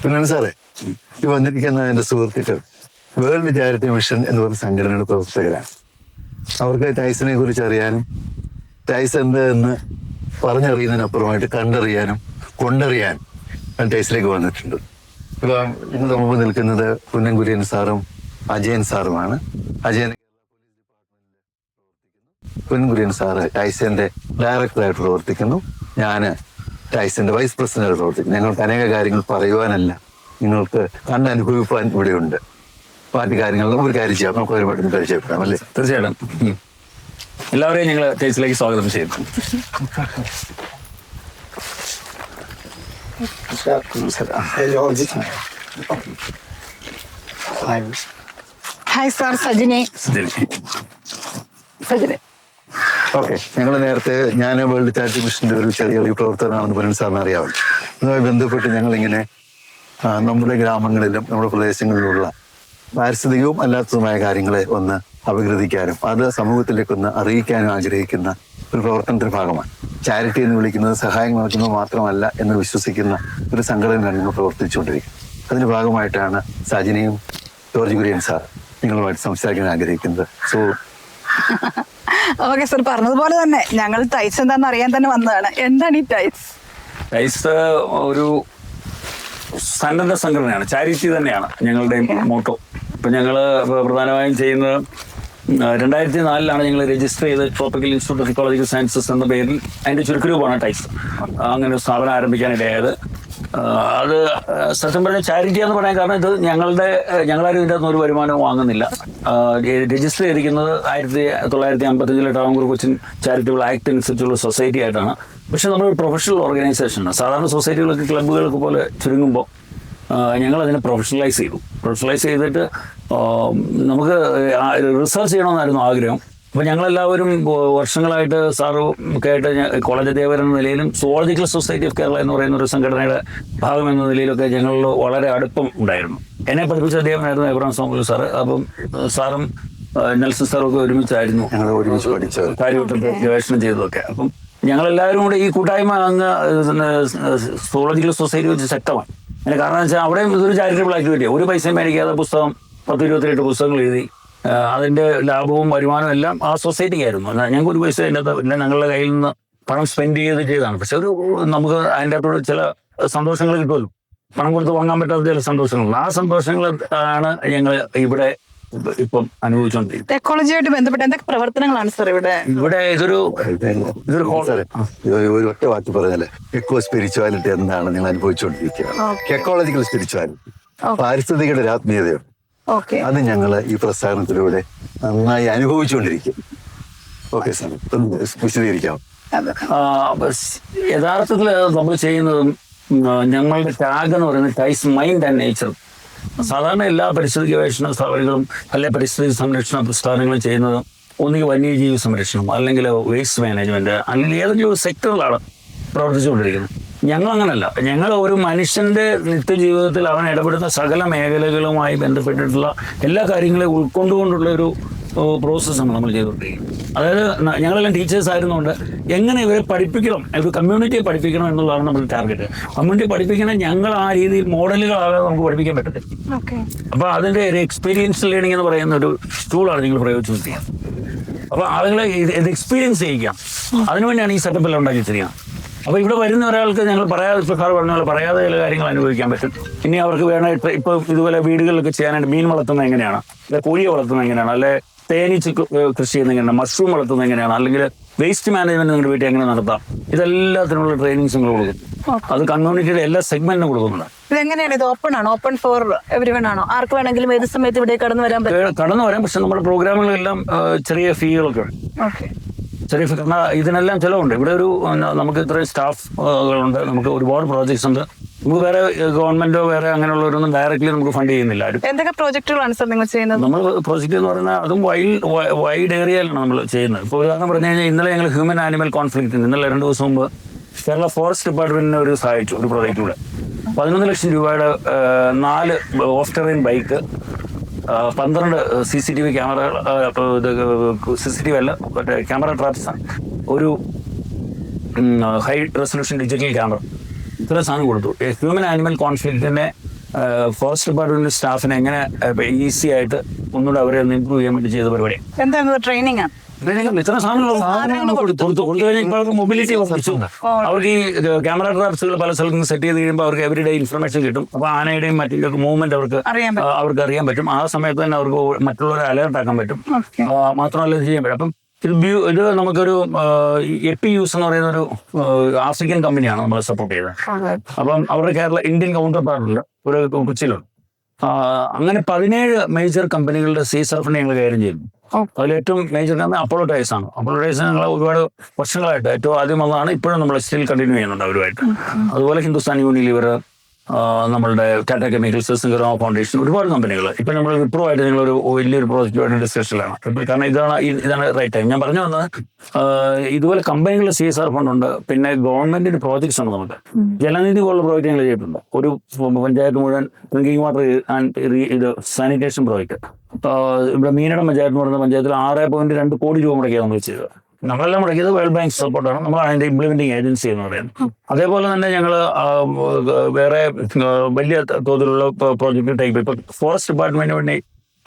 പിന്നെ സാറേ, ഈ വന്നിരിക്കുന്ന എൻ്റെ സുഹൃത്തുക്കൾ വേൾഡ് ചാരിറ്റി മിഷൻ എന്ന് പറഞ്ഞ സംഘടനയുടെ പ്രവർത്തകരാണ്. അവർക്ക് ടൈസനെ കുറിച്ച് അറിയാനും ടൈസ് എന്ത് എന്ന് പറഞ്ഞറിയുന്നതിനപ്പുറമായിട്ട് കണ്ടറിയാനും കൊണ്ടറിയാനും ടൈസിലേക്ക് വന്നിട്ടുണ്ട്. ഇപ്പൊ ഇന്ന് നമുക്ക് നിൽക്കുന്നത് കുന്നൻ കുര്യൻ സാറും അജയൻ സാറുമാണ്. അജയൻ കുന്നൻ കുര്യൻ സാറ് ടൈസിന്റെ ഡയറക്ടറായിട്ട് പ്രവർത്തിക്കുന്നു. ഞാൻ ടൈസിന്റെ വൈസ് പ്രസിഡന്റായിട്ട് പ്രവർത്തിക്കുന്നു. ഞങ്ങൾക്ക് അനേക കാര്യങ്ങൾ പറയുവാനല്ല, നിങ്ങൾക്ക് കണ്ടനുഭവിപ്പാൻ ഇവിടെയുണ്ട്. പാർട്ടി കാര്യങ്ങളിലും ഒരു കാര്യം ചെയ്യാം, നമുക്ക് ഒരുപാട് പരിചയപ്പെടാം അല്ലേ? തീർച്ചയായിട്ടും. എല്ലാവരെയും ഞങ്ങൾ ടൈസിലേക്ക് സ്വാഗതം ചെയ്യുന്നു. Hi sir, സജിനെ. ഓക്കെ, ഞങ്ങൾ നേരത്തെ ഞാൻ വേൾഡ് ചാരിറ്റി മിഷന്റെ ഒരു ചെറിയ പ്രവർത്തനമാണെന്ന് പറയുന്ന സാറിന് അറിയാമല്ലോ. അതുമായി ബന്ധപ്പെട്ട് ഞങ്ങളിങ്ങനെ നമ്മുടെ ഗ്രാമങ്ങളിലും നമ്മുടെ പ്രദേശങ്ങളിലുള്ള പാരിസ്ഥിതികവും അല്ലാത്തതുമായ കാര്യങ്ങളെ ഒന്ന് അപഗ്രഥിക്കാനും അത് സമൂഹത്തിലേക്കൊന്ന് അറിയിക്കാനും ആഗ്രഹിക്കുന്ന ഒരു പ്രവർത്തനത്തിന്റെ ഭാഗമാണ്. ചാരിറ്റി എന്ന് വിളിക്കുന്നത് സഹായം നൽകുന്നത് മാത്രമല്ല എന്ന് വിശ്വസിക്കുന്ന ഒരു സംഘടനയാണ് നിങ്ങൾ പ്രവർത്തിച്ചുകൊണ്ടിരിക്കുന്നത്. അതിന്റെ ഭാഗമായിട്ടാണ് സജിനിയും ജോർജ് കുര്യൻ സാർ നിങ്ങളുമായിട്ട് സംസാരിക്കാൻ ആഗ്രഹിക്കുന്നത്. സോ ഓക്കെ സാർ, പറഞ്ഞതുപോലെ തന്നെ ഞങ്ങൾ ടൈസ് എന്താണെന്ന് അറിയാൻ തന്നെ വന്നതാണ്. എന്താണ് ഈ ടൈസ്? ടൈസ് ഒരു സന്നദ്ധ സംഘടനയാണ്, ചാരിറ്റി തന്നെയാണ് ഞങ്ങളുടെ മോട്ടോ. ഇപ്പം ഞങ്ങൾ പ്രധാനമായും ചെയ്യുന്നത് 2004 ഞങ്ങൾ രജിസ്റ്റർ ചെയ്ത് tropical institute of ecological sciences എന്ന പേരിൽ അതിൻ്റെ ചുരുക്കരൂപമാണ് ടൈസ്. അങ്ങനെ ഒരു സ്ഥാപനം ആരംഭിക്കാനിടയായത്. അത് സത്യം പറഞ്ഞ ചാരിറ്റി എന്ന് പറയാൻ കാരണം ഇത് ഞങ്ങളാരും ഇതിൻ്റെ അകത്ത് ഒരു വരുമാനവും വാങ്ങുന്നില്ല. രജിസ്റ്റർ ചെയ്തിരിക്കുന്നത് 1955 ട്രാവൻകൂർ കൊച്ചിൻ ചാരിറ്റബിൾ ആക്ട് അനുസരിച്ചുള്ള സൊസൈറ്റി ആയിട്ടാണ്. പക്ഷെ നമ്മളൊരു പ്രൊഫഷണൽ ഓർഗനൈസേഷനാണ്. സാധാരണ സൊസൈറ്റികളൊക്കെ ക്ലബ്ബുകൾക്ക് പോലെ ചുരുങ്ങുമ്പോൾ ഞങ്ങളതിനെ പ്രൊഫഷണലൈസ് ചെയ്തിട്ട് നമുക്ക് റിസർച്ച് ചെയ്യണമെന്നായിരുന്നു ആഗ്രഹം. അപ്പോൾ ഞങ്ങളെല്ലാവരും വർഷങ്ങളായിട്ട് സാറും ഒക്കെ ആയിട്ട് കോളേജ് അധ്യാപകർ എന്ന നിലയിലും സുവോളജിക്കൽ സൊസൈറ്റി ഓഫ് കേരള എന്ന് പറയുന്ന ഒരു സംഘടനയുടെ ഭാഗം എന്ന നിലയിലൊക്കെ ഞങ്ങളിൽ വളരെ അടുപ്പം ഉണ്ടായിരുന്നു. എന്നെ പഠിപ്പിച്ച അധ്യാപകനായിരുന്നു എബ്രഹാം സാമുവൽ സാറ്. അപ്പം സാറും നെൽസൺ സാറും ഒക്കെ ഒരുമിച്ചായിരുന്നു കാര്യമായിട്ട് ഗവേഷണം ചെയ്തതൊക്കെ. അപ്പം ഞങ്ങളെല്ലാവരും കൂടെ ഈ കൂട്ടായ്മ അങ്ങ് സുവോളജിക്കൽ സൊസൈറ്റി വെച്ച് ശക്തമാണ്. അതിന് കാരണം എന്ന് വെച്ചാൽ അവിടെയും ഇതൊരു ചാരിറ്റബിൾ ആക്ടിവിറ്റിയാണ്. ഒരു പൈസയും മേടിക്കാതെ പുസ്തകം 10-28 പുസ്തകങ്ങൾ എഴുതി അതിൻ്റെ ലാഭവും വരുമാനവും എല്ലാം ആ സൊസൈറ്റിക്കായിരുന്നു. ഞങ്ങൾക്ക് ഒരു പൈസ അതിൻ്റെ അകത്ത് ഇല്ല, ഞങ്ങളുടെ കയ്യിൽ നിന്ന് പണം സ്പെൻഡ് ചെയ്താണ്. പക്ഷെ നമുക്ക് അതിൻ്റെ അകത്തോട് ചില സന്തോഷങ്ങൾ കിട്ടുമല്ലോ, പണം കൊടുത്ത് വാങ്ങാൻ പറ്റാത്ത ചില സന്തോഷങ്ങളുണ്ട്. ആ സന്തോഷങ്ങൾ ആണ് ഞങ്ങൾ ഇവിടെ ഇപ്പം അനുഭവിച്ചുകൊണ്ടിരിക്കുന്നത്. എക്കോളജിയായിട്ട് ബന്ധപ്പെട്ട എന്തൊക്കെ പ്രവർത്തനങ്ങളാണ് സാർ ഇവിടെ? ഇതൊരു ഒറ്റ വാക്ക് പറഞ്ഞാല് എക്കോ സ്പിരിച്വാലിറ്റി എന്താണ് നിങ്ങൾ അനുഭവിച്ചുകൊണ്ടിരിക്കുക. എക്കോളജിക്കൽ സ്പിരിച്വാലിറ്റി, പാരിസ്ഥിതികയുടെ ഒരു ആത്മീയതയുണ്ട്. അത് ഞങ്ങൾ ഈ പ്രസ്ഥാനത്തിലൂടെ നന്നായി അനുഭവിച്ചുകൊണ്ടിരിക്കും. ഓക്കെ സാർ, വിശദീകരിക്കാം. യഥാർത്ഥത്തിൽ നമ്മൾ ചെയ്യുന്നതും ഞങ്ങളുടെ ടാഗ് എന്ന് പറയുന്നത് ടൈസ് മൈൻഡ് ആൻഡ് നേച്ചർ. സാധാരണ എല്ലാ പരിസ്ഥിതി ഗവേഷണ സ്ഥാപനങ്ങളും അല്ലെങ്കിൽ പരിസ്ഥിതി സംരക്ഷണ പ്രസ്ഥാനങ്ങളും ചെയ്യുന്നത് ഒന്നുകിൽ വന്യജീവി സംരക്ഷണം, അല്ലെങ്കിൽ വേസ്റ്റ് മാനേജ്മെന്റ്, അല്ലെങ്കിൽ ഏതെങ്കിലും ഒരു സെക്ടറിലാണ് പ്രവർത്തിച്ചുകൊണ്ടിരിക്കുന്നത്. ഞങ്ങൾ അങ്ങനല്ല. ഞങ്ങൾ ഒരു മനുഷ്യന്റെ നിത്യജീവിതത്തിൽ അവൻ ഇടപെടുന്ന സകല മേഖലകളുമായി ബന്ധപ്പെട്ടിട്ടുള്ള എല്ലാ കാര്യങ്ങളെയും ഉൾക്കൊണ്ടുകൊണ്ടുള്ള ഒരു പ്രോസസ്സാണ് നമ്മൾ ചെയ്തുകൊണ്ടിരിക്കുന്നത്. അതായത് ഞങ്ങളെല്ലാം ടീച്ചേഴ്സ് ആയിരുന്നുകൊണ്ട് എങ്ങനെ ഇവരെ പഠിപ്പിക്കണം, ഒരു കമ്മ്യൂണിറ്റിയെ പഠിപ്പിക്കണം എന്നുള്ളതാണ് നമ്മുടെ ടാർഗറ്റ്. കമ്മ്യൂണിറ്റി പഠിപ്പിക്കണം, ഞങ്ങൾ ആ രീതിയിൽ മോഡലുകളാകാതെ നമുക്ക് പഠിപ്പിക്കാൻ പറ്റത്തില്ല. അപ്പോൾ അതിൻ്റെ ഒരു എക്സ്പീരിയൻസ് ലേണിംഗ് എന്ന് പറയുന്ന ഒരു ടൂളാണ് നിങ്ങൾ പ്രയോഗിച്ചുകൊണ്ടിരിക്കുന്നത്. അപ്പോൾ ആളുകളെ ഇത് എക്സ്പീരിയൻസ് ചെയ്യിക്കാം, അതിനുവേണ്ടിയാണ് ഈ സെറ്റപ്പ് എല്ലാം ഉണ്ടാക്കി വെച്ചിരിക്കുന്നത്. അപ്പോൾ ഇവിടെ വരുന്ന ഒരാൾക്ക് ഞങ്ങൾ പറയാതെ, ഇപ്പോൾ സാർ പറഞ്ഞ പോലെ പറയാതെ ചില കാര്യങ്ങൾ അനുഭവിക്കാൻ പറ്റും. ഇനി അവർക്ക് വേണമായിട്ട് ഇപ്പോൾ ഇതുപോലെ വീടുകളിലൊക്കെ ചെയ്യാനായിട്ട് മീൻ വളർത്തുന്നത് എങ്ങനെയാണ്, അല്ലെ കോഴിയെ വളർത്തുന്നത് എങ്ങനെയാണ്, അല്ലെ തേനീച്ച കൃഷി ചെയ്യുന്നത് എങ്ങനെയാണ്, മഷ്റൂം വളർത്തുന്നത് എങ്ങനെയാണ്, അല്ലെങ്കിൽ വേസ്റ്റ് മാനേജ്മെന്റ് നിങ്ങളുടെ വീട്ടിൽ എങ്ങനെ നടത്താം, ഇതെല്ലാത്തിനുള്ള ട്രെയിനിങ്സ് നിങ്ങൾ കൊടുക്കും. അത് കമ്മ്യൂണിറ്റിയുടെ എല്ലാ സെഗ്മെന്റിനും കൊടുക്കുന്നുണ്ട്. ഇതെങ്ങനെയാണ്? ഇത് ഓപ്പൺ ആണോ? ഓപ്പൺ ഫോർ എവരിവൺ ആണോ? ആർക്ക് വേണമെങ്കിലും ഏത് സമയത്ത് ഇവിടെ കടന്നു വരാൻ വരാം. പക്ഷെ നമ്മുടെ പ്രോഗ്രാമുകളെല്ലാം ചെറിയ ഫീകളൊക്കെ ഉണ്ട്. ചെറിയ ഫീ, കാരണം ഇതിനെല്ലാം ചിലവുണ്ട്. ഇവിടെ ഒരു നമുക്ക് ഇത്രയും സ്റ്റാഫുകളുണ്ട്, നമുക്ക് ഒരുപാട് പ്രോജക്ട്സ് ഉണ്ട്. നമുക്ക് വേറെ ഗവൺമെന്റോ വേറെ അങ്ങനെയുള്ളവരൊന്നും ഡയറക്റ്റ്ലി നമുക്ക് ഫണ്ട് ചെയ്യുന്നില്ല. എന്തൊക്കെ പ്രോജക്റ്റുകളാണ് സാർ നിങ്ങൾ ചെയ്യുന്നത്? നമ്മൾ പ്രോജക്റ്റ് എന്ന് പറയുന്നത് അതും വൈഡ് ഏരിയയിലാണ് നമ്മൾ ചെയ്യുന്നത്. ഇപ്പോൾ ഉദാഹരണം പറഞ്ഞു കഴിഞ്ഞാൽ ഇന്നലെ ഞങ്ങൾ ഹ്യൂമൻ ആനിമൽ കോൺഫ്ലിക്റ്റ്, ഇന്നലെ 2 ദിവസം മുമ്പ് കേരള ഫോറസ്റ്റ് ഡിപ്പാർട്ട്മെന്റിനെ ഒരു സഹായിച്ചു ഒരു പ്രോജക്റ്റിലൂടെ 11 ലക്ഷം രൂപയുടെ 4 ഓഫ് ടെറൈൻ ബൈക്ക്, 12 CCTV ക്യാമറകൾ, CCTV അല്ല മറ്റേ ക്യാമറ ട്രാപ്സ്, ഒരു ഹൈ റെസൊല്യൂഷൻ ഡിജിറ്റൽ ക്യാമറ, ഇത്ര സാധനം കൊടുത്തു. ഹ്യൂമൻ ആനിമൽ കോൺഫ്ലിക്റ്റിനെ ഫോറസ്റ്റ് ഡിപ്പാർട്ട്മെന്റ് സ്റ്റാഫിനെ എങ്ങനെ ഈസി ആയിട്ട് ഒന്നുകൂടെ അവരെ ഒന്ന് ഇമ്പ്രൂവ് ചെയ്യാൻ വേണ്ടി ചെയ്ത പരിപാടി. എന്താണ് ട്രെയിനിങ്? ഇത്ര സാധനങ്ങൾ കൊടുത്തു കഴിഞ്ഞാൽ ഇപ്പോൾ അവർക്ക് മൊബിലിറ്റി വർദ്ധിച്ചു. അവർക്ക് ഈ ക്യാമറ ട്രാപ്സുകൾ പല സ്ഥലത്തും സെറ്റ് ചെയ്ത് കഴിയുമ്പോൾ അവർക്ക് എവരിഡേ ഇൻഫർമേഷൻ കിട്ടും. അപ്പോൾ ആനയുടെയും മറ്റു മൂവ്മെന്റ് അവർക്ക് അറിയാൻ പറ്റും. ആ സമയത്ത് തന്നെ അവർക്ക് മറ്റുള്ളവരെ അലേർട്ട് ആക്കാൻ പറ്റും. മാത്രമല്ല ഇത് ചെയ്യാൻ പറ്റും. അപ്പം ഇത് നമുക്കൊരു EPUs എന്ന് പറയുന്ന ഒരു ആഫ്രിക്കൻ കമ്പനിയാണ് നമ്മളെ സപ്പോർട്ട് ചെയ്തത്. അപ്പം അവരുടെ ഇന്ത്യൻ കൗണ്ടർ പാർട്ടിൽ ഒരു കൊച്ചിയിലുണ്ട്. അങ്ങനെ 17 മേജർ കമ്പനികളുടെ സീസർഫിനെ ഞങ്ങൾ കൈകാര്യം ചെയ്യുന്നു. അതിൽ ഏറ്റവും മേജർ കമ്പനി അപ്പോളോ ടൈസ് ആണ്. അപ്പോളോ ടൈസ് ഞങ്ങൾ ഒരുപാട് വർഷങ്ങളായിട്ട് ഏറ്റവും ആദ്യം വന്നതാണ്. ഇപ്പോഴും നമ്മൾ സ്റ്റിൽ കണ്ടിന്യൂ ചെയ്യുന്നുണ്ട് അവരുമായിട്ട്. അതുപോലെ ഹിന്ദുസ്ഥാൻ യൂണിലിവർ, നമ്മളുടെ ടാറ്റ കെമിക്കൽസ്, സിംഗറോ ഫൗണ്ടേഷൻ, ഒരുപാട് കമ്പനികൾ. ഇപ്പം നമ്മൾ വിപ്രോ ആയിട്ട് ഞങ്ങളൊരു വലിയൊരു പ്രോജക്റ്റുമായിട്ട് ഡിസ്കഷനിലാണ്. കാരണം ഇതാണ് റൈറ്റ് ടൈം. ഞാൻ പറഞ്ഞു വന്നത് ഇതുപോലെ കമ്പനികളുടെ CSR ഫണ്ടുണ്ട്. പിന്നെ ഗവൺമെന്റിന്റെ പ്രോജക്ട്സ് ഉണ്ട്. നമുക്ക് ജലനിധി പോലുള്ള പ്രോജക്റ്റ് ഞങ്ങൾ ചെയ്തിട്ടുണ്ട്. ഒരു പഞ്ചായത്ത് മുഴുവൻ drinking water and sanitation project. ഇവിടെ മീനടം പഞ്ചായത്ത് എന്ന് പറയുന്ന പഞ്ചായത്തിൽ 6.2 കോടി രൂപ മുടക്കിയാണ് നമ്മൾ ചെയ്തത്. നമ്മളെല്ലാം മുടക്കിയത് വേൾഡ് ബാങ്ക് സപ്പോർട്ടാണ്. നമ്മൾ അതിന്റെ ഇംപ്ലിമെന്റിങ് ഏജൻസി എന്ന് പറയുന്നത്. അതേപോലെ തന്നെ ഞങ്ങൾ വേറെ വലിയ തോതിലുള്ള പ്രോജക്റ്റ് ടൈപ്പ് ഇപ്പൊ ഫോറസ്റ്റ് ഡിപ്പാർട്ട്മെന്റിന് വേണ്ടി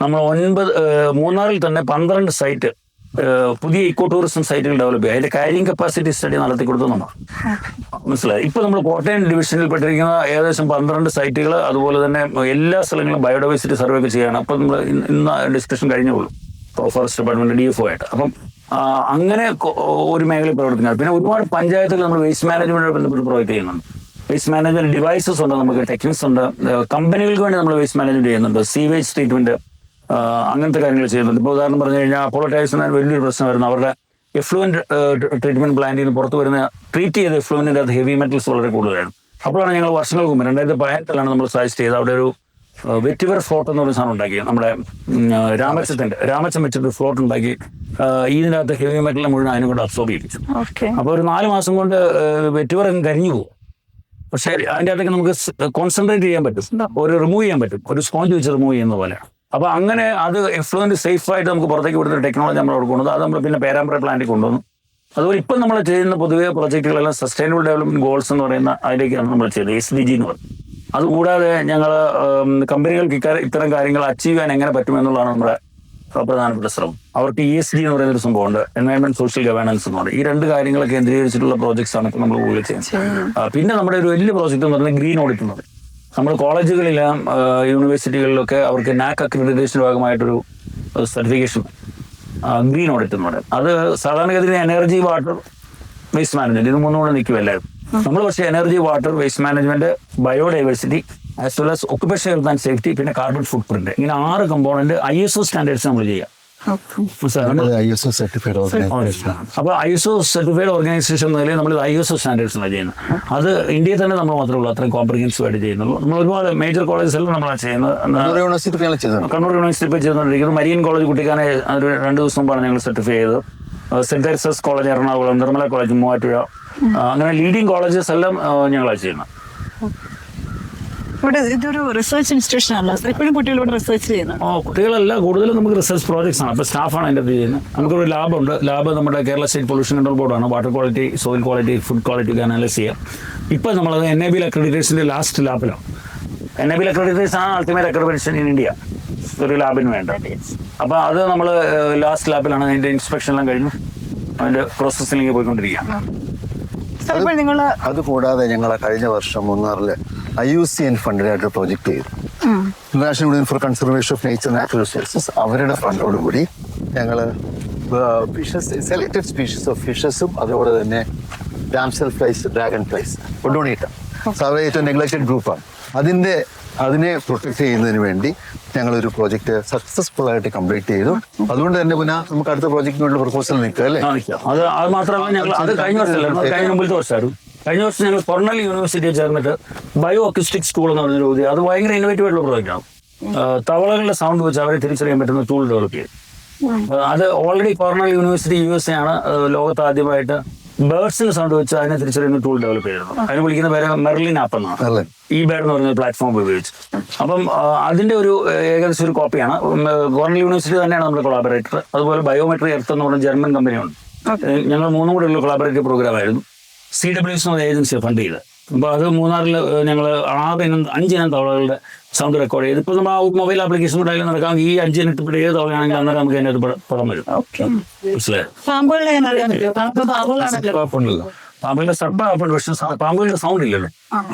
നമ്മൾ മൂന്നാറിൽ തന്നെ 12 സൈറ്റ് പുതിയ ഇക്കോ ടൂറിസം സൈറ്റുകൾ ഡെവലപ്പ് ചെയ്യുക. അതിന്റെ കാരിങ് കപ്പാസിറ്റി സ്റ്റഡി നടത്തി കൊടുത്തു നമ്മൾ മനസ്സിലായി. ഇപ്പൊ നമ്മൾ കോട്ടയം ഡിവിഷനിൽ പെട്ടിരിക്കുന്ന ഏകദേശം 12 സൈറ്റുകൾ, അതുപോലെ തന്നെ എല്ലാ സ്ഥലങ്ങളിലും ബയോഡൈവേഴ്സിറ്റി സർവേ ഒക്കെ ചെയ്യണം. അപ്പൊ നമ്മൾ ഇന്ന് ഡിസ്കഷൻ കഴിഞ്ഞുള്ളൂ ഫോറസ്റ്റ് ഡിപ്പാർട്ട്മെന്റ് DFO ആയിട്ട്. അപ്പം അങ്ങനെ ഒരു മേഖലയിൽ പ്രവർത്തിക്കുന്നത്. പിന്നെ ഒരുപാട് പഞ്ചായത്തുകൾ നമ്മൾ വേസ്റ്റ് മാനേജ്മെന്റുമായി ബന്ധപ്പെട്ട് പ്രൊവൈഡ് ചെയ്യുന്നുണ്ട്. വേസ്റ്റ് മാനേജ്മെന്റ് ഡിവൈസസ് ഉണ്ട്, നമുക്ക് ടെക്നിക്സ് ഉണ്ട്. കമ്പനികൾക്ക് വേണ്ടി നമ്മൾ വേസ്റ്റ് മാനേജ്മെന്റ് ചെയ്യുന്നുണ്ട്. സീവേജ് ട്രീറ്റ്മെന്റ്, അങ്ങനത്തെ കാര്യങ്ങൾ ചെയ്യുന്നുണ്ട്. ഇപ്പോൾ ഉദാഹരണം പറഞ്ഞു കഴിഞ്ഞാൽ അപ്പോളോ ടൈൽസിന് വലിയൊരു പ്രശ്നമായിരുന്നു. അവരുടെ എഫ്ലുവന്റ് ട്രീറ്റ്മെന്റ് പ്ലാന്റിൽ നിന്ന് പുറത്ത് വരുന്ന ട്രീറ്റ് ചെയ്ത എഫ്ലുവന്റിന്റെ അത് ഹെവി മെറ്റൽസ് വളരെ കൂടുതലായിരുന്നു. അപ്പോഴാണ് ഞങ്ങൾ വർഷങ്ങൾക്ക് മുമ്പ് 2018 നമ്മൾ സജസ്റ്റ് ചെയ്ത് അവിടെ ഒരു വെറ്റിവർ ഫ്ലോട്ട് എന്ന് പറയുന്ന സാധനം ഉണ്ടാക്കി. നമ്മുടെ രാമച്ചം വെച്ചിട്ട് ഫ്ലോട്ട് ഉണ്ടാക്കി ഇതിനകത്ത് ഹെവി മെറ്റലിനെ മുഴുവൻ അതിനെ കൊണ്ട് അബ്സോർബ് ചെയ്യിപ്പിച്ചു. അപ്പോൾ ഒരു 4 മാസം കൊണ്ട് വെറ്റിവർ അങ്ങ് കരിഞ്ഞു പോകും. പക്ഷേ അതിൻ്റെ അകത്തേക്ക് നമുക്ക് കോൺസെൻട്രേറ്റ് ചെയ്യാൻ പറ്റും, റിമൂവ് ചെയ്യാൻ പറ്റും, ഒരു സ്പോഞ്ച് വെച്ച് റിമൂവ് ചെയ്യുന്ന പോലെ. അപ്പോൾ അങ്ങനെ അത് എഫ്ലുവന്റ് സേഫായിട്ട് നമുക്ക് പുറത്തേക്ക് വിടുന്ന ടെക്നോളജി നമ്മൾ അവിടെ കൊണ്ടുവന്നു. അത് നമ്മൾ പിന്നെ പേരാമ്പ്ര പ്ലാന്റിൽ കൊണ്ടുവന്നു. അതുപോലെ ഇപ്പം നമ്മൾ ചെയ്യുന്ന പൊതുവെ പ്രൊജക്റ്റുകളെല്ലാം സസ്റ്റൈനബിൾ ഡെവലപ്മെന്റ് ഗോൾസ് എന്ന് പറയുന്ന അതിലേക്കാണ് നമ്മൾ ചെയ്തത്, SDG എന്ന് പറയുന്നത്. അതുകൂടാതെ ഞങ്ങൾ കമ്പനികൾക്ക് ഇത്തരം കാര്യങ്ങൾ അച്ചീവ് ചെയ്യാൻ എങ്ങനെ പറ്റുമെന്നുള്ളതാണ് നമ്മുടെ പ്രധാനപ്പെട്ട ശ്രമം. അവർക്ക് ESG എന്ന് പറയുന്ന ഒരു സംഭവമുണ്ട്, എൻവയൺമെന്റ് സോഷ്യൽ ഗവേണൻസ് എന്ന് പറയുന്നത്. ഈ 2 കാര്യങ്ങൾ കേന്ദ്രീകരിച്ചിട്ടുള്ള പ്രോജക്ട്സ് ആണ് ഇപ്പോൾ നമ്മൾ കൂടുതൽ ചെയ്യുന്നത്. പിന്നെ നമ്മുടെ ഒരു വലിയ പ്രോജക്റ്റ് എന്ന് പറയുന്നത് ഗ്രീൻ ഓഡിറ്റ് എന്ന് പറയും. നമ്മൾ കോളേജുകളിലും യൂണിവേഴ്സിറ്റികളിലൊക്കെ അവർക്ക് NAC അക്രഡിറ്റേഷൻ്റെ ഭാഗമായിട്ടൊരു സർട്ടിഫിക്കേഷൻ ഗ്രീൻ ഓഡിറ്റ് എന്ന് പറയും. അത് സാധാരണഗതിയിൽ എനർജി, വാട്ടർ, വേസ്റ്റ് മാനേജ്മെന്റ് ഇത് 3 കൂടെ നിൽക്കുമല്ലായിരുന്നു. നമ്മൾ പക്ഷേ energy, water, waste management, biodiversity as well as occupation health and safety, പിന്നെ കാർബൺ ഫുട് പ്രിന്റ്, ഇങ്ങനെ 6 കമ്പോണന്റ് ISO സ്റ്റാൻഡേർഡ്സ് നമ്മൾ ചെയ്യാം. ISO certified organisation. അപ്പോൾ ISO സർട്ടിഫൈഡ് ഓർഗനൈസേഷൻ എന്നതിൽ നമ്മൾ ISO സ്റ്റാൻഡേർഡ്സ് ആണ് ചെയ്യുന്നത്. അത് ഇന്ത്യയിൽ തന്നെ നമ്മൾ മാത്രമേ ഉള്ളൂ അത്രയും കോംപ്രിഹെൻസീവ് ആയിട്ട് ചെയ്യുന്നുള്ളൂ. നമ്മൾ ഒരുപാട് മേജർ കോളേജസിലും നമ്മളാണ് ചെയ്യുന്നത്. കണ്ണൂർ യൂണിവേഴ്സിറ്റി ഇപ്പോൾ ചെയ്തുകൊണ്ടിരിക്കുന്നത്. മരിയൻ കോളേജ് കുട്ടിക്കാനെ ഒരു 2 ദിവസം മുമ്പാണ് ഞങ്ങൾ സർട്ടിഫൈ ചെയ്തത്. Saint Teresa's college Ernakulam, Nirmala college Muvattupuzha, അങ്ങനെ ലീഡിങ് കോളേജസ് എല്ലാം ഞങ്ങളാണ് ചെയ്യുന്നത്. ഇവിടെ ഇതൊരു റിസർച്ച് ഇൻസ്റ്റിറ്റ്യൂഷൻ അല്ല, എപ്പോഴും കുട്ടികൾ ഇവിടെ റിസർച്ച് ചെയ്യുന്നത്. കുട്ടികളല്ല, കൂടുതലും നമുക്ക് റിസർച്ച് പ്രോജക്ട്സ് ആണ്. അപ്പോൾ സ്റ്റാഫാണ് അതിൻ്റെ ചെയ്യുന്നത്. നമുക്കൊരു ലാബുണ്ട്. ലാബ് നമ്മുടെ കേരള സ്റ്റേറ്റ് പൊല്യൂഷൻ കൺട്രോൾ ബോർഡാണ്. Water quality, soil quality, food quality ഒക്കെ അനലൈസ് ചെയ്യാം. ഇപ്പം നമ്മളത് NABL അക്രഡിറ്റേഷൻ്റെ ലാസ്റ്റ് ലാബിലാണ്. NABL അക്രഡിറ്റേഷൻ ആണ് അൾട്ടിമേറ്റ് അക്രഡിറ്റേഷൻ ഇൻ ഇന്ത്യ ഒരു ലാബിന് വേണ്ട. അപ്പോൾ അത് നമ്മൾ ലാസ്റ്റ് ലാബിലാണ്. അതിൻ്റെ ഇൻസ്പെക്ഷനെല്ലാം കഴിഞ്ഞു, അതിൻ്റെ പ്രോസസ്സിലേക്ക് പോയിക്കൊണ്ടിരിക്കുകയാണ്. അതുകൂടാതെ ഞങ്ങൾ കഴിഞ്ഞ വർഷം മൂന്നാറിൽ IUCN ഫണ്ടിനായിട്ട് പ്രോജക്റ്റ് ചെയ്തു. International union for conservation of nature natural resources അവരുടെ ഫണ്ടോടുകൂടി ഞങ്ങൾ സെലക്ടഡ് സ്പീഷീസ് ഓഫ് ഫിഷസും അതുപോലെ തന്നെ damsel flies, dragon flies, odonata അവരെ ഏറ്റവും നെഗ്ലക്റ്റഡ് ഗ്രൂപ്പാണ്. അതിനെ പ്രൊട്ടക്ട് ചെയ്യുന്നതിന് വേണ്ടി ഞങ്ങളൊരു പ്രോജക്റ്റ് സക്സസ്ഫുൾ ആയിട്ട് കംപ്ലീറ്റ് ചെയ്തു. അതുകൊണ്ട് തന്നെ പിന്നെ നമുക്ക് അടുത്ത പ്രോജക്റ്റിനുള്ള പ്രപ്പോസൽ നിൽക്കുക അല്ലേ. അത് മാത്രമല്ല, ഞങ്ങൾ അത് കഴിഞ്ഞ മുമ്പത്തെ വർഷമായിരുന്നു. കഴിഞ്ഞ വർഷം ഞങ്ങൾ കൊർണൽ യൂണിവേഴ്സിറ്റിയിൽ ചേർന്നിട്ട് ബയോ അക്യൂസ്റ്റിക് സ്കൂൾ എന്ന് പറഞ്ഞൊരു പുതിയ, അത് ഭയങ്കര ഇന്നോവേറ്റീവ് ആയിട്ടുള്ള പ്രോജക്റ്റാണ്. തവളകളുടെ സൗണ്ട് വെച്ച് അവരെ തിരിച്ചറിയാൻ പറ്റുന്ന ടൂൾ ഡെവലപ്പ് ചെയ്തു. അത് ഓൾറെഡി കൊർണൽ യൂണിവേഴ്സിറ്റി USA ആണ് ലോകത്ത് ആദ്യമായിട്ട് ബേർഡ്സിന് സൗണ്ട് വെച്ച് അതിനെ തിരിച്ചറിയുന്ന ടൂൾ ഡെവലപ്പ് ചെയ്തിരുന്നു. അതിന് വിളിക്കുന്ന പേര് മെർലിൻ ആപ്പ് എന്നാണ്. eBird എന്ന് പറയുന്ന പ്ലാറ്റ്ഫോം ഉപയോഗിച്ച്. അപ്പം അതിന്റെ ഒരു ഏകദേശം ഒരു കോപ്പിയാണ്. കൊർണൽ യൂണിവേഴ്സിറ്റി തന്നെയാണ് നമ്മുടെ കൊളാബറേറ്റർ. അതുപോലെ ബയോമെട്രി എർത്ത് എന്ന് പറഞ്ഞ ജർമ്മൻ കമ്പനിയുണ്ട്. ഞങ്ങൾ 3 കൂടെയുള്ള കൊളാബറേറ്റീവ് പ്രോഗ്രാം ആയിരുന്നു. CWS എന്ന ഏജൻസിയെ ഫണ്ട് ചെയ്ത് അപ്പോൾ അത് മൂന്നാറിൽ ഞങ്ങൾ 5 ഇനം തവളകളുടെ സൗണ്ട് റെക്കോർഡ് ചെയ്ത് ഇപ്പോൾ നമ്മൾ ആ മൊബൈൽ ആപ്ലിക്കേഷൻ കൂടെ നടക്കാം. ഈ 5 ഇനം ഇട്ടിട്ട് ഏത് തവളയാണെങ്കിൽ അന്നേരം നമുക്ക് അതിനകത്ത് പടം വരും. മനസ്സിലായോ? പാമ്പുകളെ ഞാൻ അറിയാൻ പറ്റുമോ? പാമ്പുകളാണല്ലോ. കുഴപ്പമില്ലല്ലോ. പാമ്പുകളുടെ സർപ്പമുണ്ട്, പക്ഷെ പാമ്പുകളുടെ സൗണ്ട് ഇല്ലല്ലോ.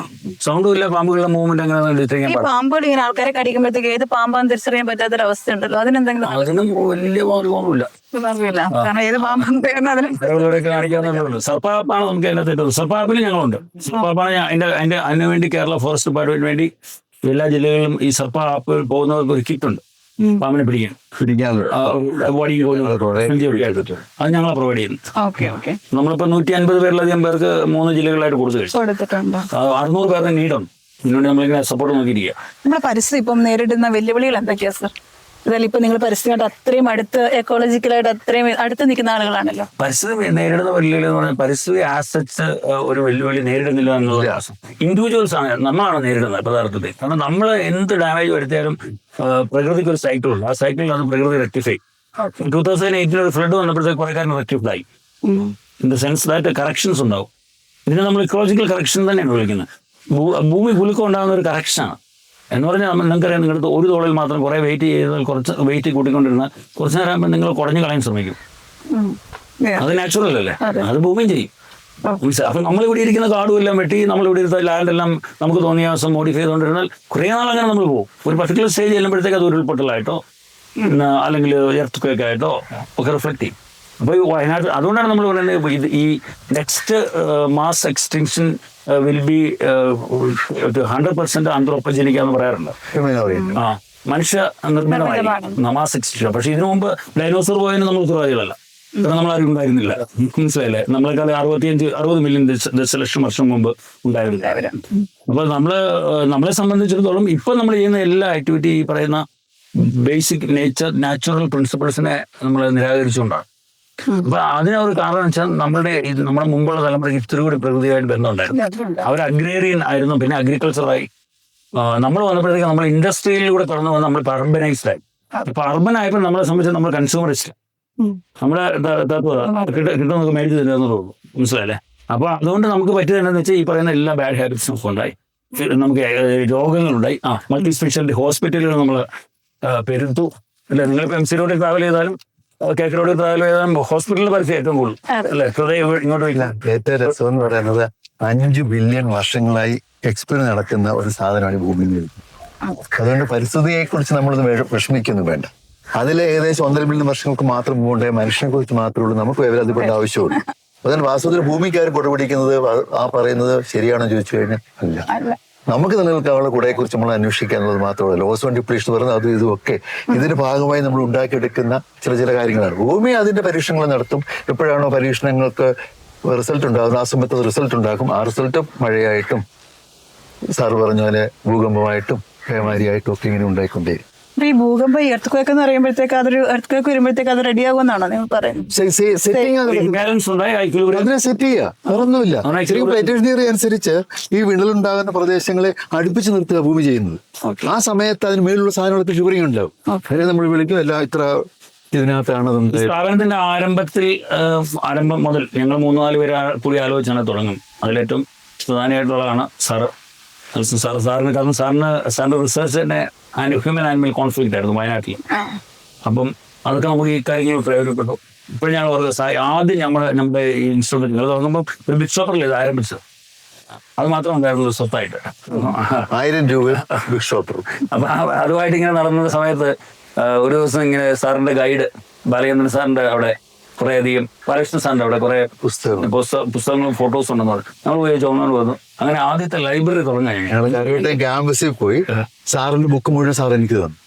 സൗണ്ടും ഇല്ല, പാമ്പുകളുടെ മൂവ്മെന്റ് അങ്ങനെ ഈ പാമ്പുകൾ ഇങ്ങനെ ആൾക്കാരെ കടിക്കുമ്പോഴത്തേക്ക് ഏത് പാമ്പാന്ന് തിരിച്ചറിയാൻ പറ്റാത്തൊരവസ്ഥ ഉണ്ടല്ലോ, അതിനെന്തെങ്കിലും അതിനും വലിയ മാർഗമൊന്നുമില്ല. അറിയില്ല. കാരണം ഏത് പാമ്പാന്ന് അതിന് ഇവരൊക്കെ കാണിക്കാന്നുള്ളൂ. സർപ്പാപ്പാണ് നമുക്ക് അതിനകത്ത് ഏറ്റവും. സർപ്പാപ്പിൽ ഞങ്ങളുണ്ട്. സർപ്പാപ്പാണ് അതിന് വേണ്ടി കേരള ഫോറസ്റ്റ് ഡിപ്പാർട്ട്മെന്റിന് വേണ്ടി എല്ലാ ജില്ലകളിലും ഈ സർപ്പ ആപ്പുകൾ പോകുന്നവർക്ക് ഒരു കിറ്റുണ്ട് പാമ്പിനെ പിടിക്കാൻ. ബോഡി അത് ഞങ്ങളെ പ്രൊവൈഡ് ചെയ്യുന്നു. ഓക്കെ ഓക്കെ നമ്മളിപ്പോ 150 പേരിലധികം പേർക്ക് 3 ജില്ലകളായിട്ട് കൊടുത്തു കഴിച്ചു. കൊടുത്തിട്ടുണ്ടോ? 600 പേരുടെ നീഡുണ്ട്. ഇതിനുവേണ്ടി നമ്മളിങ്ങനെ സപ്പോർട്ട് നോക്കിയിരിക്കുക. നമ്മുടെ പരിസ്ഥിതി ഇപ്പം നേരിടുന്ന വെല്ലുവിളികൾ എന്തൊക്കെയാ സർ? ഇതായാലും ഇപ്പൊ നിങ്ങൾ പരിസ്ഥിതിയായിട്ട് അത്രയും അടുത്ത്, എക്കോളജിക്കലായിട്ട് അത്രയും അടുത്ത് നിൽക്കുന്ന ആളുകളാണല്ലോ. പരിസ്ഥിതി നേരിടുന്ന വെല്ലുവിളി എന്ന് പറഞ്ഞാൽ പരിസ്ഥിതി ആസറ്റ്സ് ഒരു വെല്ലുവിളി നേരിടുന്നില്ല എന്നുള്ളത് ഇൻഡിവിജ്വൽസ് ആണ്, നമ്മളാണ് നേരിടുന്നത് യഥാർത്ഥത്തിൽ. കാരണം നമ്മൾ എന്ത് ഡാമേജ് വരുത്തിയാലും പ്രകൃതിക്ക് ഒരു സൈക്കിളുണ്ട്. ആ സൈക്കിളിൽ അത് പ്രകൃതി റെക്ടിഫൈ. 2018 ഒരു ഫ്ലഡ് വന്നപ്പോഴത്തേക്ക് കുറെ കാര്യം റെക്ടിഫൈ ആയി. In the sense that corrections ഉണ്ടാവും. ഇതിനെ നമ്മൾ ഇക്കോളജിക്കൽ കറക്ഷൻ തന്നെയാണ് വിളിക്കുന്നത്. ഭൂമി കുലുക്കം ഉണ്ടാകുന്ന ഒരു കറക്ഷനാണ് എന്ന് പറഞ്ഞാൽ നിങ്ങൾക്കറിയാം, നിങ്ങളുടെ ഒരു തോളിൽ മാത്രം കുറേ വെയിറ്റ് ചെയ്താൽ കുറച്ച് വെയിറ്റ് കൂട്ടിക്കൊണ്ടിരുന്നാൽ കുറച്ച് നേരം ആകുമ്പോൾ നിങ്ങൾ കുടഞ്ഞു കളയാൻ ശ്രമിക്കും. അത് നാച്ചുറൽ അല്ലേ, അത് ഭൂമിയും ചെയ്യും. അപ്പം നമ്മളിവിടെ ഇരിക്കുന്ന കാടും എല്ലാം വെട്ടി നമ്മളിവിടെ ഇരുന്ന ലാൻഡെല്ലാം നമുക്ക് തോന്നിയ ദിവസം മോഡിഫൈ ചെയ്തുകൊണ്ടിരുന്നാൽ കുറേ നാൾ അങ്ങനെ നമ്മൾ പോകും. ഒരു പർട്ടിക്കുലർ സ്റ്റേജ് ചെല്ലുമ്പോഴത്തേക്ക് അത് ഉരുൾപൊട്ടലായിട്ടോ അല്ലെങ്കിൽ എർത്ത് ക്വേക്ക് ആയിട്ടോ ഒക്കെ റിഫ്ലക്ട് ചെയ്യും. അപ്പോൾ ഈ വയനാട് അതുകൊണ്ടാണ് നമ്മൾ പറയുന്നത് ഈ next mass extinction will be 100% ആന്ത്രോപ്പജനിക് എന്ന് പറയാറുണ്ട്. ആ, മനുഷ്യ നിർമ്മിതമായി മാസ് എക്സ്റ്റിങ്ഷൻ. പക്ഷെ ഇതിനു മുമ്പ് ഡൈനോസർ പോയതിന് നമ്മൾ ഉത്തരവാദികളല്ല. കാരണം നമ്മളാരും ഉണ്ടായിരുന്നില്ല. മനസ്സിലായില്ലേ? നമ്മളെക്കാൾ 60 മില്യൺ ദശലക്ഷം വർഷം മുമ്പ് ഉണ്ടായിരുന്നില്ല. അപ്പോൾ നമ്മളെ സംബന്ധിച്ചിടത്തോളം ഇപ്പൊ നമ്മൾ ചെയ്യുന്ന എല്ലാ ആക്ടിവിറ്റി ഈ പറയുന്ന ബേസിക് നാച്ചുറൽ പ്രിൻസിപ്പിൾസിനെ നമ്മൾ നിരാകരിച്ചുകൊണ്ടാണ്. അപ്പൊ അതിനൊരു കാരണം വെച്ചാൽ നമ്മുടെ മുമ്പുള്ള തലമുറയ്ക്ക് ഇത്തിരി കൂടി പ്രകൃതിയായിട്ട് ബന്ധമുണ്ടായിരുന്നു. അവർ അഗ്രേറിയൻ ആയിരുന്നു, പിന്നെ അഗ്രികൾച്ചറായി. നമ്മൾ വന്നപ്പോഴത്തേക്ക് നമ്മൾ ഇൻഡസ്ട്രിയിലൂടെ കടന്നു വന്ന് നമ്മൾ അർബനൈസ്ഡ് ആയി. ഇപ്പൊ അർബൻ ആയപ്പോൾ നമ്മളെ സംബന്ധിച്ച് നമ്മൾ കൺസ്യൂമറിസ്റ്റ്. നമ്മുടെ കിട്ടുന്നതൊക്കെ മേടിച്ച് തരുന്നുള്ളൂ. മനസ്സിലല്ലേ? അപ്പൊ അതുകൊണ്ട് നമുക്ക് പറ്റിയത് എന്താണെന്ന് വെച്ചാൽ ഈ പറയുന്ന എല്ലാ ബാഡ് ഹാബിറ്റ്സും ഉണ്ടായി. നമുക്ക് രോഗങ്ങളുണ്ടായി. മൾട്ടി സ്പെഷ്യാലിറ്റി ഹോസ്പിറ്റലുകൾ നമ്മൾ പെരുത്തു. അല്ലെ, നിങ്ങളിപ്പോൾ MC റോഡിൽ ട്രാവൽ ചെയ്താലും KK റോഡിൽ ട്രാവൽ ചെയ്താലും ഹോസ്പിറ്റലിൽ പരസ്യം ഏറ്റവും കൂടുതൽ അല്ലെ. ഹൃദയം ഇങ്ങോട്ട് വരില്ല. ഏറ്റവും രസം എന്ന് പറയുന്നത് 5 ബില്യൺ വർഷങ്ങളായി എക്സ്പീരിയൻസ് നടക്കുന്ന ഒരു സാധനമാണ് ഭൂമിയിൽ. അതുകൊണ്ട് പരിസ്ഥിതിയെ കുറിച്ച് നമ്മളൊന്ന് വിഷമിക്കുന്നു വേണ്ട. അതിൽ ഏകദേശം 1.5 ബില്യൺ വർഷങ്ങൾക്ക് മാത്രം പോകണ്ടേ, മനുഷ്യനെ കുറിച്ച് മാത്രമേ ഉള്ളൂ. നമുക്ക് അതിപ്പെടേണ്ട ആവശ്യമുള്ളൂ. അതുകൊണ്ട് വാസ്തവത്തിൽ ഭൂമിക്കാർ പൊടിപിടിക്കുന്നത് ആ പറയുന്നത് ശരിയാണോ ചോദിച്ചു കഴിഞ്ഞാൽ അല്ല. നമുക്ക് നിലനിൽക്കാനുള്ള കുടയെ കുറിച്ച് നമ്മൾ അന്വേഷിക്കുക എന്നുള്ളത് മാത്രമല്ല. ഓസോൺ ഡിപ്ലീഷൻ പറയുന്നത് അതും ഇതുമൊക്കെ ഇതിന്റെ ഭാഗമായി നമ്മൾ ഉണ്ടാക്കിയെടുക്കുന്ന ചില കാര്യങ്ങളാണ്. ഭൂമി അതിന്റെ പരീക്ഷണങ്ങൾ നടത്തും. എപ്പോഴാണോ പരീക്ഷണങ്ങൾക്ക് റിസൾട്ട് ഉണ്ടാകുന്നത്, ആ സമയത്ത് റിസൾട്ട് ഉണ്ടാക്കും. ആ റിസൾട്ട് മഴയായിട്ടും സാറ് പറഞ്ഞ പോലെ ഭൂകമ്പമായിട്ടും പേമാരിയായിട്ടും ഒക്കെ ഇങ്ങനെ ഉണ്ടായിക്കൊണ്ടേ. ഈ ഭൂകമ്പം എർത്ത് എന്ന് പറയുമ്പോഴത്തേക്ക് അതൊരു എർത്ത് ക്വേക്ക് വരുമ്പോഴത്തേക്ക് അത് റെഡിയാകുമെന്നാണോ നിങ്ങൾ പറയുന്നത്? അതിനെ സെറ്റ് ചെയ്യുക, വേറൊന്നുമില്ല. പ്ലേറ്റേഷൻ തിയറി അനുസരിച്ച് ഈ വിള്ളലുണ്ടാകുന്ന പ്രദേശങ്ങളെ അടുപ്പിച്ച് നിർത്തുക ഭൂമി ചെയ്യുന്നത്. ആ സമയത്ത് അതിന് മേലുള്ള സാധനങ്ങളൊക്കെ ഷിവറിങ് ഉണ്ടാവും. അതിനെ നമ്മൾ വിളിക്കും എല്ലാം ഇത്ര ഇതിനകത്താണ്. സ്ഥാപനത്തിന്റെ ആരംഭം മുതൽ ഞങ്ങൾ 3-4 പേര് കൂടി ആലോചിച്ചാണ് തുടങ്ങും. അതിലേറ്റവും പ്രധാനമായിട്ടുള്ളതാണ് സാറിന്. കാരണം സാറിന്റെ റിസർച്ച് തന്നെ ഹ്യൂമൻ ആനിമൽ കോൺഫ്ലിക്റ്റ് ആയിരുന്നു വയനാട്ടിൽ. അപ്പം അതൊക്കെ നമുക്ക് ഈ കാര്യങ്ങൾ പ്രയോജനപ്പെട്ടു. ഇപ്പോൾ ഞാൻ ആദ്യം നമ്മുടെ ഈ ഇൻസ്ട്രുമെന്റ് നിങ്ങൾ തുടങ്ങുമ്പോൾ ഒരു ബിഗ് ഷോപ്പറിൽ ഇത് ആരംഭിച്ചത്. അത് മാത്രം ഉണ്ടായിരുന്നു സ്വത്തായിട്ട് 1000 രൂപ ബിഗ് ഷോപ്പർ. അപ്പൊ അതുമായിട്ട് ഇങ്ങനെ നടന്ന സമയത്ത് ഒരു ദിവസം ഇങ്ങനെ സാറിന്റെ ഗൈഡ് ബാലചന്ദ്രൻ സാറിന്റെ അവിടെ കുറേയധികം ബാലകൃഷ്ണൻ സാറിന്റെ അവിടെ കുറെ പുസ്തകങ്ങളും ഫോട്ടോസും ഉണ്ടെന്ന് പറഞ്ഞു. നമ്മൾ പോയി ചോദിച്ചു വന്നു. അങ്ങനെ ആദ്യത്തെ ലൈബ്രറി തുടങ്ങി ക്യാമ്പസിൽ പോയി സാറിന്റെ ബുക്ക് മുഴുവൻ സാർ എനിക്ക് തന്നു.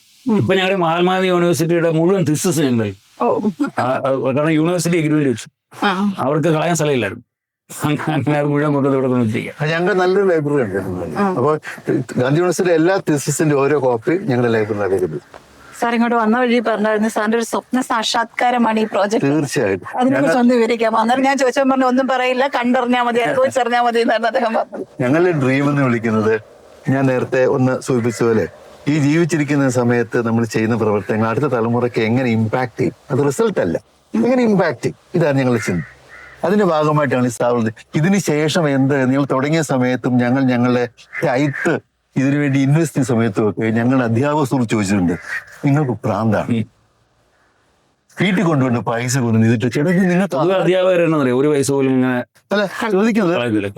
ഇപ്പൊ ഞങ്ങളുടെ മഹാത്മാഗാന്ധി യൂണിവേഴ്സിറ്റിയുടെ മുഴുവൻ തിസിസ് ഞങ്ങൾ, കാരണം യൂണിവേഴ്സിറ്റി എഗ്രിമെന്റ് വെച്ചു, അവർക്ക് കളയാൻ സ്ഥലമില്ലായിരുന്നു. അങ്ങനെ മുഴുവൻ കൊണ്ടത് ഇവിടെ കൊണ്ടിരിക്കുക. ഞങ്ങൾക്ക് നല്ലൊരു ലൈബ്രറി ഉണ്ട്. അപ്പോൾ ഗാന്ധി യൂണിവേഴ്സിറ്റി എല്ലാ തിസിസിന്റെ ഓരോ കോപ്പി ഞങ്ങളുടെ ലൈബ്രറി അവൈലബിൾ. സാർ ഇങ്ങോട്ട് വന്ന വഴി പറഞ്ഞായിരുന്നു സാറിന്റെ ഒരു സ്വപ്ന സാക്ഷാത്കാരമാണ് ഈ പ്രോജക്ട്. തീർച്ചയായിട്ടും അതിനെക്കുറിച്ച് ഒന്ന് വിവരിക്കാം. അന്നേരം ഞാൻ ചോദിച്ചാൽ പറഞ്ഞു ഒന്നും പറയില്ല, കണ്ടറിഞ്ഞാൽ മതി, അനുഭവിച്ചറിഞ്ഞാൽ മതി എന്നാണ് അദ്ദേഹം പറഞ്ഞത്. ഞങ്ങളുടെ ഡ്രീം എന്ന് വിളിക്കുന്നത് ഞാൻ നേരത്തെ ഒന്ന് സൂചിപ്പിച്ച പോലെ ഈ ജീവിച്ചിരിക്കുന്ന സമയത്ത് നമ്മൾ ചെയ്യുന്ന പ്രവർത്തനങ്ങൾ അടുത്ത തലമുറയ്ക്ക് എങ്ങനെ ഇമ്പാക്ട് ചെയ്യും, അത് റിസൾട്ട് അല്ല, എങ്ങനെ ഇമ്പാക്ട് ചെയ്യും, ഇതാണ് ഞങ്ങളുടെ ചിന്ത. അതിന്റെ ഭാഗമായിട്ടാണ് ഈ സ്ഥാപനത്തിൽ. ഇതിന് ശേഷം എന്ത് നിങ്ങൾ തുടങ്ങിയ സമയത്തും ഞങ്ങളുടെ ടൈത്ത് ഇതിനുവേണ്ടി ഇൻവെസ്റ്റ് ചെയ്യുന്ന സമയത്തും ഒക്കെ ഞങ്ങളുടെ അധ്യാപക സുഹൃത്ത് ചോദിച്ചിട്ടുണ്ട്, നിങ്ങൾക്ക് പ്രാന്താണ് വീട്ടിൽ കൊണ്ടുവന്ന് പൈസ കൊണ്ടു ഇതിട്ട് ചേട്ടാ നിങ്ങൾക്ക് പൊതുവെ അധ്യാപകരെന്നറിയാം ഒരു വയസ്സ് പോലും ഇങ്ങനെ അല്ല ചോദിക്കുന്നത് കളയുന്നില്ല.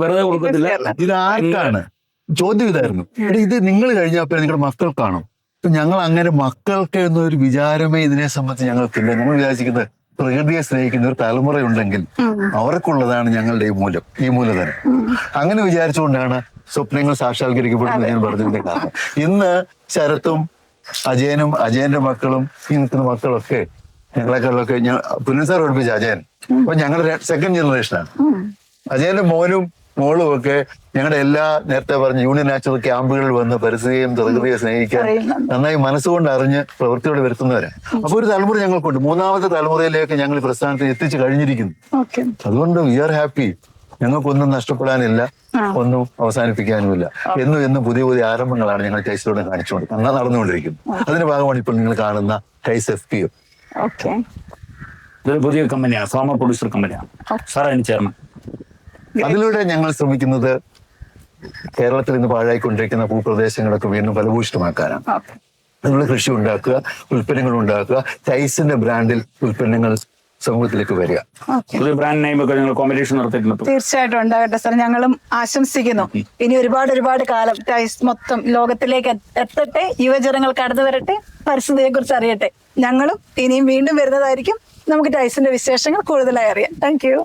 വെറുതെ കൊടുക്കത്തില്ല. ഇതാർക്കാണ് ചോദ്യം ഇതായിരുന്നു. എടാ ഇത് നിങ്ങൾ കഴിഞ്ഞപ്പോൾ നിങ്ങളുടെ മക്കൾക്കാണോ? ഇപ്പൊ ഞങ്ങൾ അങ്ങനെ മക്കൾക്ക് എന്നൊരു വിചാരമേ ഇതിനെ സംബന്ധിച്ച് ഞങ്ങൾക്കില്ല. ഞങ്ങൾ വിചാരിക്കുന്നത് പ്രകൃതിയെ സ്നേഹിക്കുന്ന ഒരു തലമുറയുണ്ടെങ്കിൽ അവർക്കുള്ളതാണ് ഞങ്ങളുടെ ഈ മൂലധനം. അങ്ങനെ വിചാരിച്ചുകൊണ്ടാണ് സ്വപ്നങ്ങൾ സാക്ഷാത്കരിക്കപ്പെടുന്നത് ഞാൻ പറഞ്ഞതിന്റെ കാരണം. ഇന്ന് ശരത്തും അജയന്റെ മക്കളും ഈ നിൽക്കുന്ന മക്കളൊക്കെ ഞങ്ങളെക്കാളൊക്കെ പുനൻ സാർ പഠിപ്പിച്ച അജയൻ അപ്പൊ ഞങ്ങളുടെ സെക്കൻഡ് ജനറേഷനാണ്. അജയന്റെ മോനും മോളും ഒക്കെ ഞങ്ങളുടെ എല്ലാ നേരത്തെ പറഞ്ഞ യൂണിയൻ നാച്ചുറൽ ക്യാമ്പുകളിൽ വന്ന് പരിസ്ഥിതിയും പ്രകൃതിയെ സ്നേഹിക്കാൻ നന്നായി മനസ്സുകൊണ്ട് അറിഞ്ഞ് പ്രവൃത്തിയോടെ വരുത്തുന്നവരാണ്. അപ്പൊ ഒരു തലമുറ ഞങ്ങൾക്കുണ്ട്. മൂന്നാമത്തെ തലമുറയിലേക്ക് ഞങ്ങൾ ഈ പ്രസ്ഥാനത്തിൽ എത്തിച്ചു കഴിഞ്ഞിരിക്കുന്നു. അതുകൊണ്ട് വി ആർ ഹാപ്പി. ഞങ്ങൾക്കൊന്നും നഷ്ടപ്പെടാനില്ല, ഒന്നും അവസാനിപ്പിക്കാനുമില്ല. എന്നും പുതിയ പുതിയ ആരംഭങ്ങളാണ് ഞങ്ങൾ ടൈസിലൂടെ കാണിച്ചുകൊണ്ട് നടന്നുകൊണ്ടിരിക്കുന്നത്. അതിന്റെ ഭാഗമാണ് ഇപ്പോൾ നിങ്ങൾ കാണുന്ന ടൈസ് FPO. ഇതൊരു പുതിയ കമ്പനിയാണ്, ഫാമർ പ്രൊഡ്യൂസർ കമ്പനിയാണ്. സാർ അതിന് ചേർന്ന് അതിലൂടെ ഞങ്ങൾ ശ്രമിക്കുന്നത് കേരളത്തിൽ ഇന്ന് പാഴായിക്കൊണ്ടിരിക്കുന്ന ഭൂപ്രദേശങ്ങളൊക്കെ വീണ്ടും ഫലഭൂയിഷ്ടമാക്കാനാണ്. അതിനുള്ള കൃഷി ഉണ്ടാക്കുക, ഉൽപ്പന്നങ്ങൾ ഉണ്ടാക്കുക, ടൈസിന്റെ ബ്രാൻഡിൽ ഉൽപ്പന്നങ്ങൾ സമൂഹത്തിലേക്ക് വരിക. പുതിയ ബ്രാൻഡ് നെയിം ഒക്കെ നിങ്ങൾ കോമ്പറ്റീഷൻ നടത്തിയിട്ടുണ്ട്. തീർച്ചയായിട്ടും ഉണ്ടാകട്ടെ സാർ. ഞങ്ങളും ആശംസിക്കുന്നു. ഇനി ഒരുപാട് കാലം ടൈസ് മൊത്തം ലോകത്തിലേക്ക് എത്തട്ടെ, യുവജനങ്ങൾ കടന്നു വരട്ടെ, പരിസ്ഥിതിയെ കുറിച്ച് അറിയട്ടെ. ഞങ്ങളും ഇനിയും വീണ്ടും വരുന്നതായിരിക്കും. നമുക്ക് ടൈസിന്റെ വിശേഷങ്ങൾ കൂടുതലായി അറിയാം. Thank you.